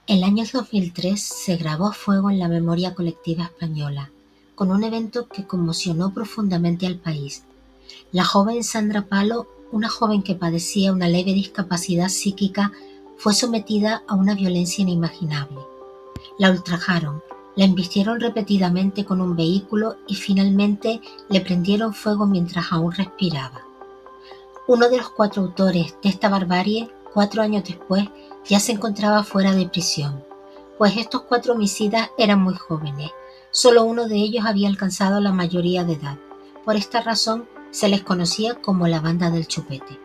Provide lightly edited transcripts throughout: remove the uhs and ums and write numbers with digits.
El año 2003 se grabó a fuego en la memoria colectiva española, con un evento que conmocionó profundamente al país. La joven Sandra Palo, una joven que padecía una leve discapacidad psíquica, fue sometida a una violencia inimaginable. La ultrajaron, la embistieron repetidamente con un vehículo y finalmente le prendieron fuego mientras aún respiraba. Uno de los 4 autores de esta barbarie, 4 años después, ya se encontraba fuera de prisión, pues estos 4 homicidas eran muy jóvenes. Solo uno de ellos había alcanzado la mayoría de edad. Por esta razón, se les conocía como la banda del chupete.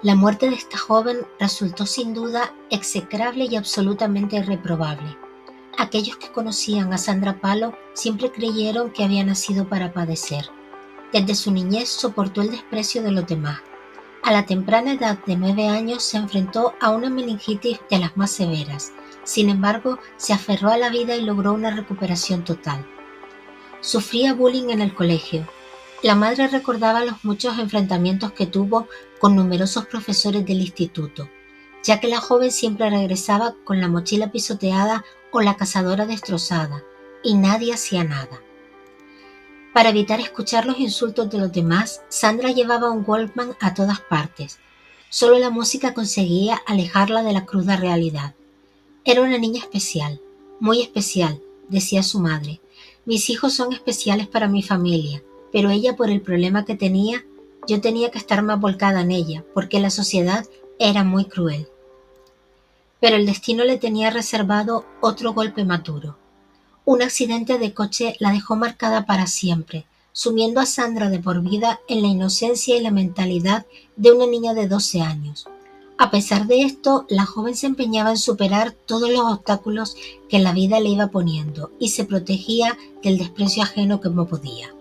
La muerte de esta joven resultó sin duda execrable y absolutamente reprobable. Aquellos que conocían a Sandra Palo siempre creyeron que había nacido para padecer. Desde su niñez soportó el desprecio de los demás. A la temprana edad de 9 años se enfrentó a una meningitis de las más severas. Sin embargo, se aferró a la vida y logró una recuperación total. Sufría bullying en el colegio. La madre recordaba los muchos enfrentamientos que tuvo con numerosos profesores del instituto, ya que la joven siempre regresaba con la mochila pisoteada o la cazadora destrozada, y nadie hacía nada. Para evitar escuchar los insultos de los demás, Sandra llevaba un Walkman a todas partes. Solo la música conseguía alejarla de la cruda realidad. Era una niña especial, muy especial, decía su madre. Mis hijos son especiales para mi familia, pero ella, por el problema que tenía, yo tenía que estar más volcada en ella, porque la sociedad era muy cruel. Pero el destino le tenía reservado otro golpe más duro. Un accidente de coche la dejó marcada para siempre, sumiendo a Sandra de por vida en la inocencia y la mentalidad de una niña de 12 años. A pesar de esto, la joven se empeñaba en superar todos los obstáculos que la vida le iba poniendo y se protegía del desprecio ajeno como podía.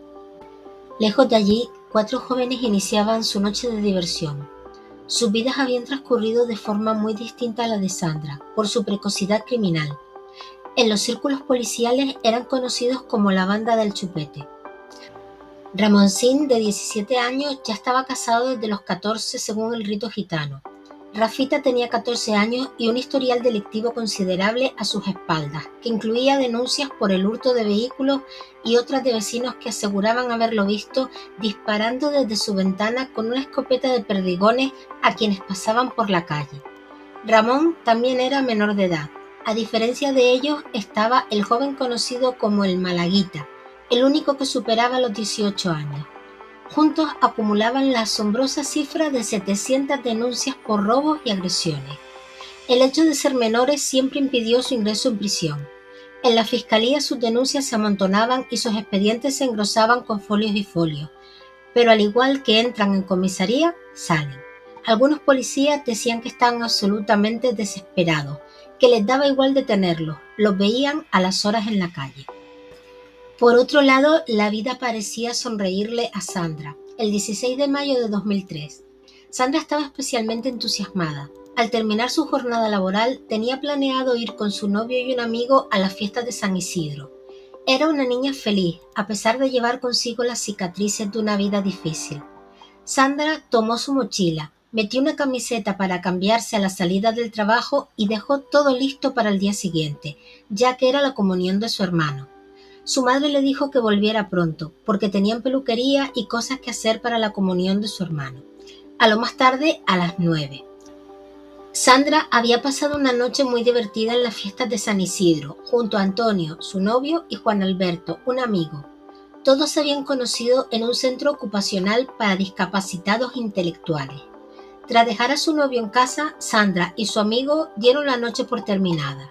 Lejos de allí, 4 jóvenes iniciaban su noche de diversión. Sus vidas habían transcurrido de forma muy distinta a la de Sandra, por su precocidad criminal. En los círculos policiales eran conocidos como la banda del chupete. Ramoncín, de 17 años, ya estaba casado desde los 14 según el rito gitano. Rafita tenía 14 años y un historial delictivo considerable a sus espaldas, que incluía denuncias por el hurto de vehículos y otras de vecinos que aseguraban haberlo visto disparando desde su ventana con una escopeta de perdigones a quienes pasaban por la calle. Ramón también era menor de edad. A diferencia de ellos estaba el joven conocido como el Malaguita, el único que superaba los 18 años. Juntos acumulaban la asombrosa cifra de 700 denuncias por robos y agresiones. El hecho de ser menores siempre impidió su ingreso en prisión. En la fiscalía sus denuncias se amontonaban y sus expedientes se engrosaban con folios y folios. Pero al igual que entran en comisaría, salen. Algunos policías decían que estaban absolutamente desesperados, que les daba igual detenerlos, los veían a las horas en la calle. Por otro lado, la vida parecía sonreírle a Sandra. El 16 de mayo de 2003, Sandra estaba especialmente entusiasmada. Al terminar su jornada laboral, tenía planeado ir con su novio y un amigo a las fiestas de San Isidro. Era una niña feliz, a pesar de llevar consigo las cicatrices de una vida difícil. Sandra tomó su mochila, metió una camiseta para cambiarse a la salida del trabajo y dejó todo listo para el día siguiente, ya que era la comunión de su hermano. Su madre le dijo que volviera pronto, porque tenían peluquería y cosas que hacer para la comunión de su hermano. A lo más tarde, a las 9. Sandra había pasado una noche muy divertida en las fiestas de San Isidro, junto a Antonio, su novio, y Juan Alberto, un amigo. Todos se habían conocido en un centro ocupacional para discapacitados intelectuales. Tras dejar a su novio en casa, Sandra y su amigo dieron la noche por terminada.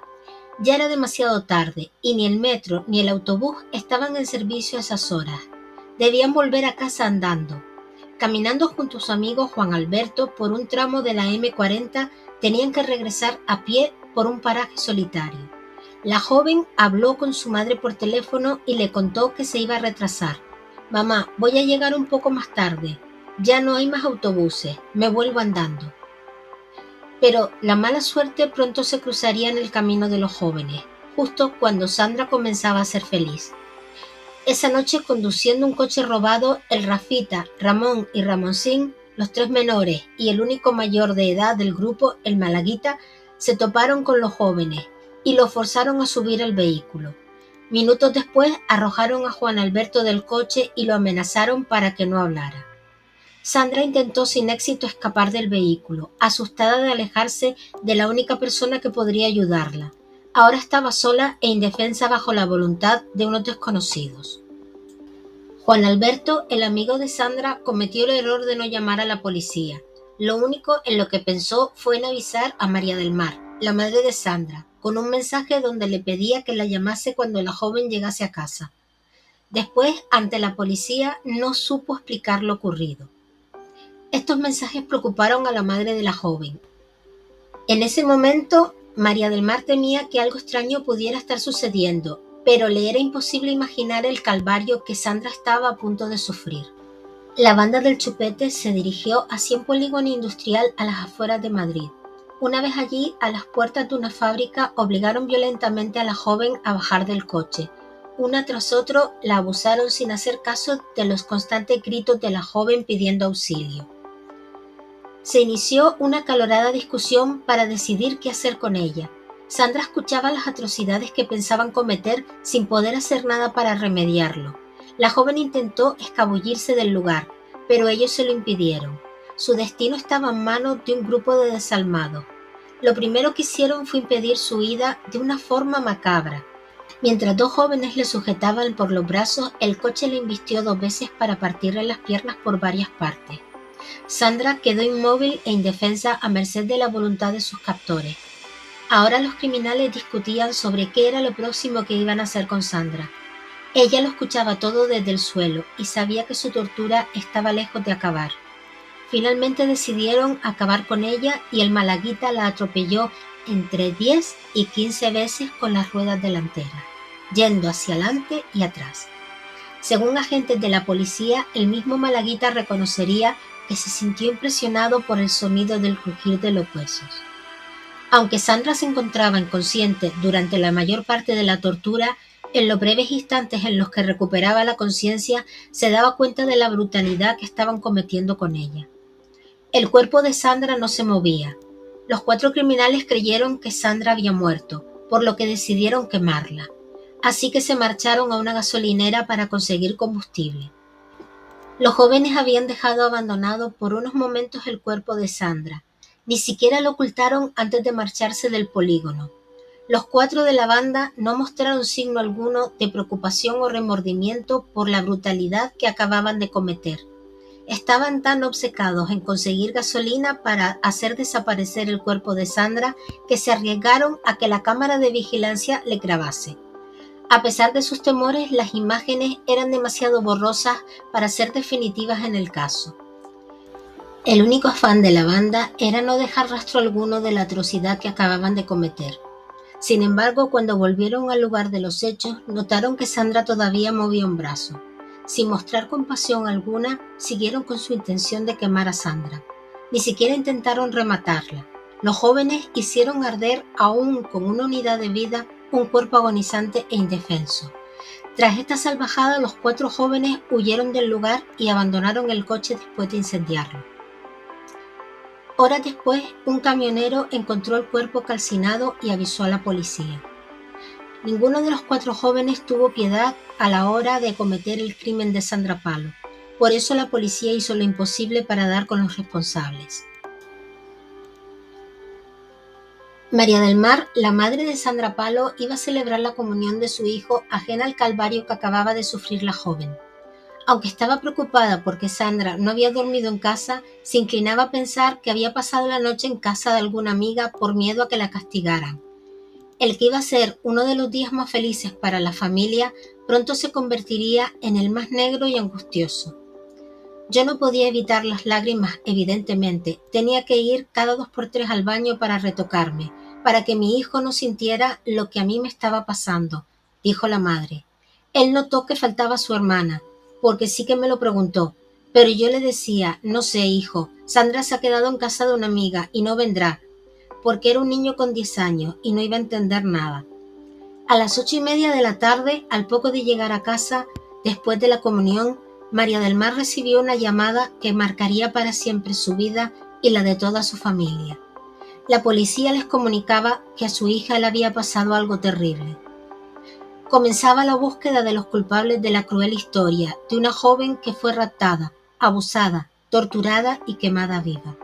Ya era demasiado tarde y ni el metro ni el autobús estaban en servicio a esas horas. Debían volver a casa andando. Caminando junto a su amigo Juan Alberto por un tramo de la M40, tenían que regresar a pie por un paraje solitario. La joven habló con su madre por teléfono y le contó que se iba a retrasar. «Mamá, voy a llegar un poco más tarde. Ya no hay más autobuses. Me vuelvo andando». Pero la mala suerte pronto se cruzaría en el camino de los jóvenes, justo cuando Sandra comenzaba a ser feliz. Esa noche, conduciendo un coche robado, el Rafita, Ramón y Ramoncín, los 3 menores y el único mayor de edad del grupo, el Malaguita, Se toparon con los jóvenes y los forzaron a subir al vehículo. Minutos después arrojaron a Juan Alberto del coche y lo amenazaron para que no hablara. Sandra intentó sin éxito escapar del vehículo, asustada de alejarse de la única persona que podría ayudarla. Ahora estaba sola e indefensa bajo la voluntad de unos desconocidos. Juan Alberto, el amigo de Sandra, cometió el error de no llamar a la policía. Lo único en lo que pensó fue en avisar a María del Mar, la madre de Sandra, con un mensaje donde le pedía que la llamase cuando la joven llegase a casa. Después, ante la policía, no supo explicar lo ocurrido. Estos mensajes preocuparon a la madre de la joven. En ese momento, María del Mar temía que algo extraño pudiera estar sucediendo, pero le era imposible imaginar el calvario que Sandra estaba a punto de sufrir. La banda del Chupete se dirigió hacia un polígono industrial a las afueras de Madrid. Una vez allí, a las puertas de una fábrica, obligaron violentamente a la joven a bajar del coche. Una tras otro, la abusaron sin hacer caso de los constantes gritos de la joven pidiendo auxilio. Se inició una acalorada discusión para decidir qué hacer con ella. Sandra escuchaba las atrocidades que pensaban cometer sin poder hacer nada para remediarlo. La joven intentó escabullirse del lugar, pero ellos se lo impidieron. Su destino estaba en manos de un grupo de desalmados. Lo primero que hicieron fue impedir su huida de una forma macabra. Mientras dos jóvenes le sujetaban por los brazos, el coche le embistió 2 veces para partirle las piernas por varias partes. Sandra quedó inmóvil e indefensa a merced de la voluntad de sus captores. Ahora los criminales discutían sobre qué era lo próximo que iban a hacer con Sandra. Ella lo escuchaba todo desde el suelo y sabía que su tortura estaba lejos de acabar. Finalmente decidieron acabar con ella y el malaguita la atropelló entre 10 y 15 veces con las ruedas delanteras, yendo hacia adelante y atrás. Según agentes de la policía, el mismo malaguita reconocería que se sintió impresionado por el sonido del crujir de los huesos. Aunque Sandra se encontraba inconsciente durante la mayor parte de la tortura, en los breves instantes en los que recuperaba la conciencia, se daba cuenta de la brutalidad que estaban cometiendo con ella. El cuerpo de Sandra no se movía. Los 4 criminales creyeron que Sandra había muerto, por lo que decidieron quemarla. Así que se marcharon a una gasolinera para conseguir combustible. Los jóvenes habían dejado abandonado por unos momentos el cuerpo de Sandra. Ni siquiera lo ocultaron antes de marcharse del polígono. Los 4 de la banda no mostraron signo alguno de preocupación o remordimiento por la brutalidad que acababan de cometer. Estaban tan obcecados en conseguir gasolina para hacer desaparecer el cuerpo de Sandra que se arriesgaron a que la cámara de vigilancia le grabase. A pesar de sus temores, las imágenes eran demasiado borrosas para ser definitivas en el caso. El único afán de la banda era no dejar rastro alguno de la atrocidad que acababan de cometer. Sin embargo, cuando volvieron al lugar de los hechos, notaron que Sandra todavía movía un brazo. Sin mostrar compasión alguna, siguieron con su intención de quemar a Sandra. Ni siquiera intentaron rematarla. Los jóvenes hicieron arder, aún con una unidad de vida, un cuerpo agonizante e indefenso. Tras esta salvajada, los 4 jóvenes huyeron del lugar y abandonaron el coche después de incendiarlo. Horas después, un camionero encontró el cuerpo calcinado y avisó a la policía. Ninguno de los 4 jóvenes tuvo piedad a la hora de cometer el crimen de Sandra Palo. Por eso la policía hizo lo imposible para dar con los responsables. María del Mar, la madre de Sandra Palo, iba a celebrar la comunión de su hijo ajena al calvario que acababa de sufrir la joven. Aunque estaba preocupada porque Sandra no había dormido en casa, se inclinaba a pensar que había pasado la noche en casa de alguna amiga por miedo a que la castigaran. El que iba a ser uno de los días más felices para la familia pronto se convertiría en el más negro y angustioso. Yo no podía evitar las lágrimas, evidentemente. Tenía que ir cada 2 por 3 al baño para retocarme, para que mi hijo no sintiera lo que a mí me estaba pasando, dijo la madre. Él notó que faltaba su hermana, porque sí que me lo preguntó, pero yo le decía, no sé, hijo, Sandra se ha quedado en casa de una amiga y no vendrá, porque era un niño con 10 años y no iba a entender nada. A las 8:30 de la tarde, al poco de llegar a casa, después de la comunión, María del Mar recibió una llamada que marcaría para siempre su vida y la de toda su familia. La policía les comunicaba que a su hija le había pasado algo terrible. Comenzaba la búsqueda de los culpables de la cruel historia de una joven que fue raptada, abusada, torturada y quemada viva.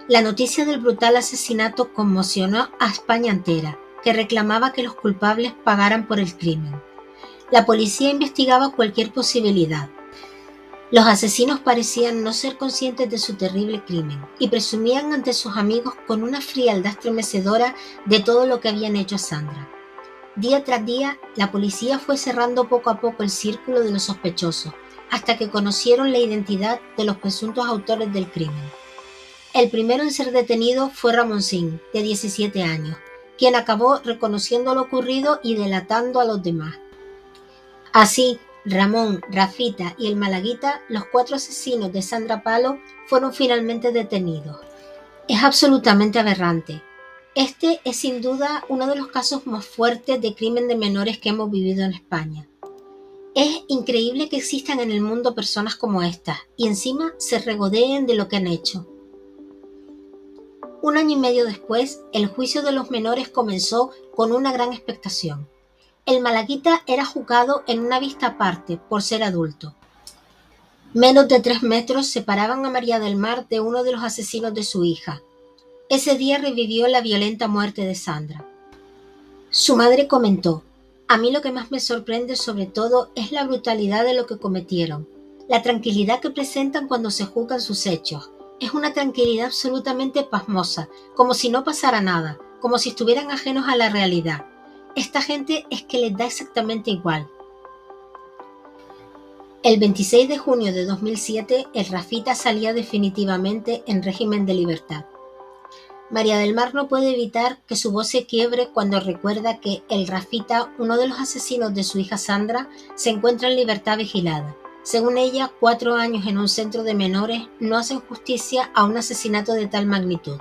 La noticia del brutal asesinato conmocionó a España entera, que reclamaba que los culpables pagaran por el crimen. La policía investigaba cualquier posibilidad. Los asesinos parecían no ser conscientes de su terrible crimen y presumían ante sus amigos con una frialdad estremecedora de todo lo que habían hecho a Sandra. Día tras día, la policía fue cerrando poco a poco el círculo de los sospechosos, hasta que conocieron la identidad de los presuntos autores del crimen. El primero en ser detenido fue Ramoncín, de 17 años, quien acabó reconociendo lo ocurrido y delatando a los demás. Así, Ramón, Rafita y el Malaguita, los 4 asesinos de Sandra Palo, fueron finalmente detenidos. Es absolutamente aberrante. Este es sin duda uno de los casos más fuertes de crimen de menores que hemos vivido en España. Es increíble que existan en el mundo personas como estas y encima se regodeen de lo que han hecho. 1 año y medio después, el juicio de los menores comenzó con una gran expectación. El Malaguita era juzgado en una vista aparte por ser adulto. Menos de 3 metros separaban a María del Mar de uno de los asesinos de su hija. Ese día revivió la violenta muerte de Sandra. Su madre comentó: "A mí lo que más me sorprende sobre todo es la brutalidad de lo que cometieron, la tranquilidad que presentan cuando se juzgan sus hechos. Es una tranquilidad absolutamente pasmosa, como si no pasara nada, como si estuvieran ajenos a la realidad. Esta gente es que les da exactamente igual". El 26 de junio de 2007, el Rafita salía definitivamente en régimen de libertad. María del Mar no puede evitar que su voz se quiebre cuando recuerda que el Rafita, uno de los asesinos de su hija Sandra, se encuentra en libertad vigilada. Según ella, 4 años en un centro de menores no hacen justicia a un asesinato de tal magnitud.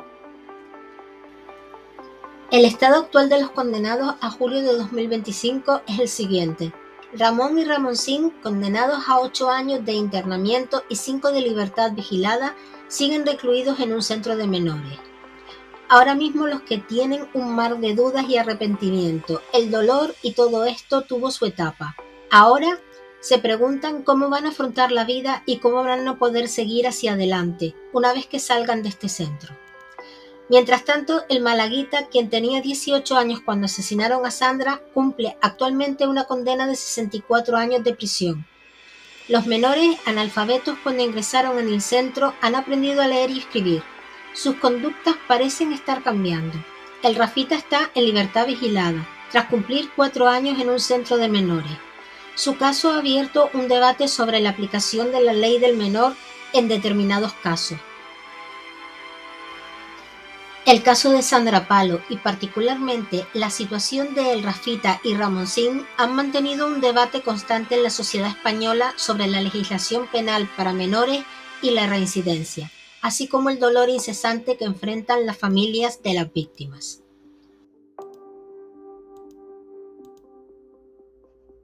El estado actual de los condenados a julio de 2025 es el siguiente: Ramón y Ramoncín, condenados a 8 años de internamiento y 5 de libertad vigilada, siguen recluidos en un centro de menores. Ahora mismo los que tienen un mar de dudas y arrepentimiento, el dolor y todo esto tuvo su etapa. Ahora se preguntan cómo van a afrontar la vida y cómo van a poder seguir hacia adelante una vez que salgan de este centro. Mientras tanto, el Malaguita, quien tenía 18 años cuando asesinaron a Sandra, cumple actualmente una condena de 64 años de prisión. Los menores, analfabetos cuando ingresaron en el centro, han aprendido a leer y escribir. Sus conductas parecen estar cambiando. El Rafita está en libertad vigilada, tras cumplir 4 años en un centro de menores. Su caso ha abierto un debate sobre la aplicación de la ley del menor en determinados casos. El caso de Sandra Palo y particularmente la situación de El Rafita y Ramoncín han mantenido un debate constante en la sociedad española sobre la legislación penal para menores y la reincidencia, así como el dolor incesante que enfrentan las familias de las víctimas.